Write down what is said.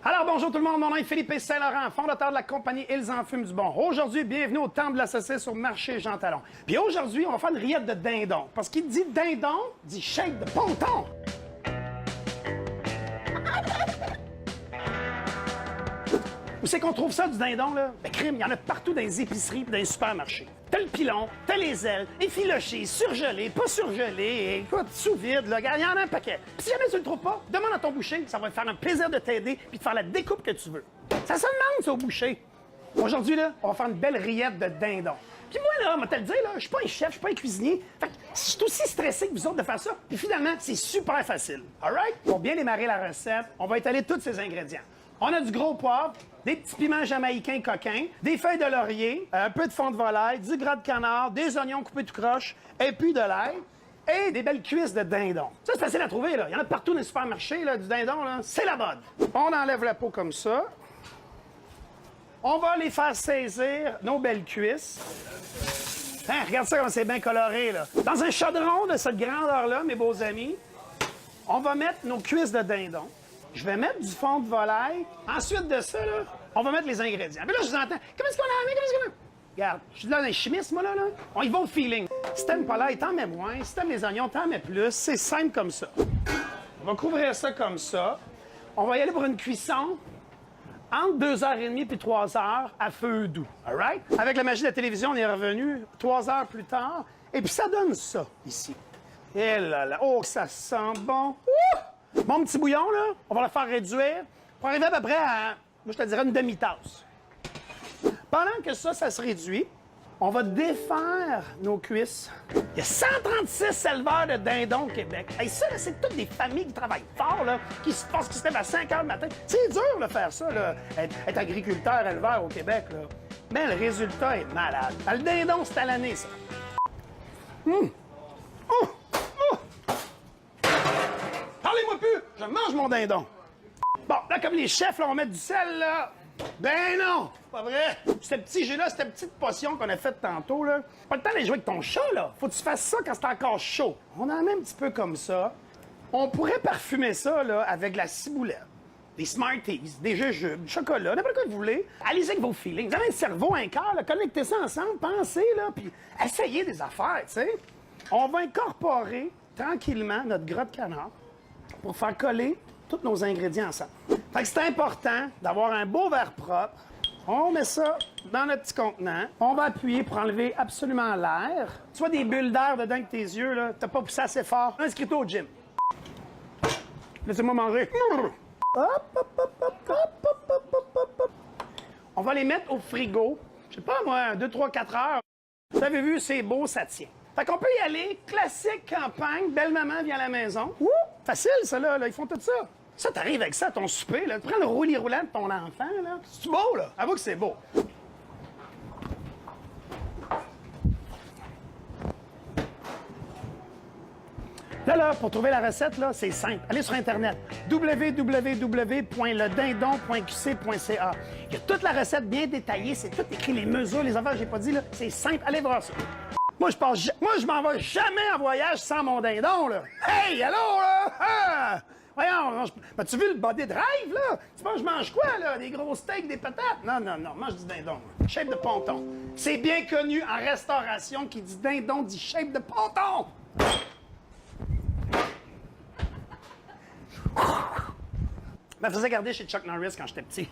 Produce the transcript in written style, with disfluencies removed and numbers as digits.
Alors, bonjour tout le monde, mon nom est Philippe Saint-Laurent, fondateur de la compagnie Ils en fument du bon. Aujourd'hui, bienvenue au Temple de la saucisse sur Marché Jean Talon. Puis aujourd'hui, on va faire une rillette de dindon. Parce qu'il dit dindon, dit shape de ponton. Où c'est qu'on trouve ça, du dindon, là? Ben, crime, il y en a partout dans les épiceries et dans les supermarchés. T'as le pilon, t'as les ailes, effiloché, surgelé, pas surgelé, écoute, sous vide, là, il y en a un paquet. Puis si jamais tu le trouves pas, demande à ton boucher, ça va te faire un plaisir de t'aider puis de faire la découpe que tu veux. Ça se demande, ça, au boucher. Aujourd'hui, là, on va faire une belle rillette de dindon. Puis moi, là, on va te le dire, là, je suis pas un chef, je suis pas un cuisinier. Fait que je suis aussi stressé que vous autres de faire ça. Puis finalement, c'est super facile. All right? Pour bien démarrer la recette, on va étaler tous ces ingrédients. On a du gros poivre, des petits piments jamaïcains coquins, des feuilles de laurier, un peu de fond de volaille, du gras de canard, des oignons coupés tout croche, et puis de l'ail, et des belles cuisses de dindon. Ça, c'est facile à trouver, là. Il y en a partout dans les supermarchés, là, du dindon, là. C'est la mode. On enlève la peau comme ça. On va les faire saisir, nos belles cuisses. Hein, regarde ça comme c'est bien coloré, là. Dans un chaudron de cette grandeur-là, mes beaux amis, on va mettre nos cuisses de dindon. Je vais mettre du fond de volaille. Ensuite de ça, là, on va mettre les ingrédients. Mais là, je vous entends. Comment est-ce qu'on a mis? Comment est-ce qu'on a... Regarde, je suis là dans les chimistes, moi, là. On y va au feeling. Si t'aimes pas l'ail, t'en mets moins. Si t'aimes les oignons, t'en mets plus. C'est simple comme ça. On va couvrir ça comme ça. On va y aller pour une cuisson entre 2h30 puis 3h à feu doux. All right? Avec la magie de la télévision, on est revenu 3 heures plus tard. Et puis ça donne ça, ici. Et là là. Oh, ça sent bon. Ouh! Mon petit bouillon, là, on va le faire réduire pour arriver à peu près à, moi, je te dirais, une demi-tasse. Pendant que ça se réduit, on va défaire nos cuisses. Il y a 136 éleveurs de dindons au Québec. Hey, ça, là, c'est toutes des familles qui travaillent fort, là, qui se lèvent à 5 heures le matin. C'est dur, de faire ça, là, être agriculteur, éleveur au Québec, là. Mais le résultat est malade. Le dindon, c'est à l'année, ça. Parlez-moi plus! Je mange mon dindon. Bon, là, comme les chefs, là, on met du sel, là. Ben non! Pas vrai! Ce petit jus-là, cette petite potion qu'on a faite tantôt, là. Pas le temps d'aller jouer avec ton chat, là. Faut que tu fasses ça quand c'est encore chaud. On en met un petit peu comme ça. On pourrait parfumer ça, là, avec de la ciboulette, des Smarties, des jujubes, du chocolat, n'importe quoi que vous voulez. Allez-y avec vos feelings. Vous avez un cerveau, un cœur, là. Connectez ça ensemble, pensez, là, puis essayez des affaires, tu sais. On va incorporer tranquillement notre gras de canard pour faire coller tous nos ingrédients ensemble. Fait que c'est important d'avoir un beau verre propre. On met ça dans notre petit contenant. On va appuyer pour enlever absolument l'air. Tu vois des bulles d'air dedans avec tes yeux, là. T'as pas poussé assez fort. Inscris-toi au gym. Laissez-moi manger. Hop, hop, hop, hop, hop, hop, hop, hop, hop. On va les mettre au frigo. Je sais pas, moi, 2, 3, 4 heures. Vous avez vu, c'est beau, ça tient. Fait qu'on peut y aller, classique campagne, belle-maman vient à la maison. Ouh, facile, ça, là, ils font tout ça. Ça, t'arrives avec ça à ton souper, là. Tu prends le roulis roulant de ton enfant, là. C'est beau, là. Avoue que c'est beau. Là, pour trouver la recette, là, c'est simple. Allez sur Internet. www.ledindon.qc.ca. Il y a toute la recette bien détaillée. C'est tout écrit, les mesures, les affaires que j'ai pas dit, là. C'est simple. Allez voir ça. Moi, je m'en vais jamais en voyage sans mon dindon, là. Hey, allô, là? Ah! Voyons, as-tu vu le body drive, là? Tu penses que je mange quoi, là? Des gros steaks, des patates? Non, mange du dindon. Shape de ponton. C'est bien connu en restauration qui dit dindon dit shape de ponton. Je me faisais garder chez Chuck Norris quand j'étais petit.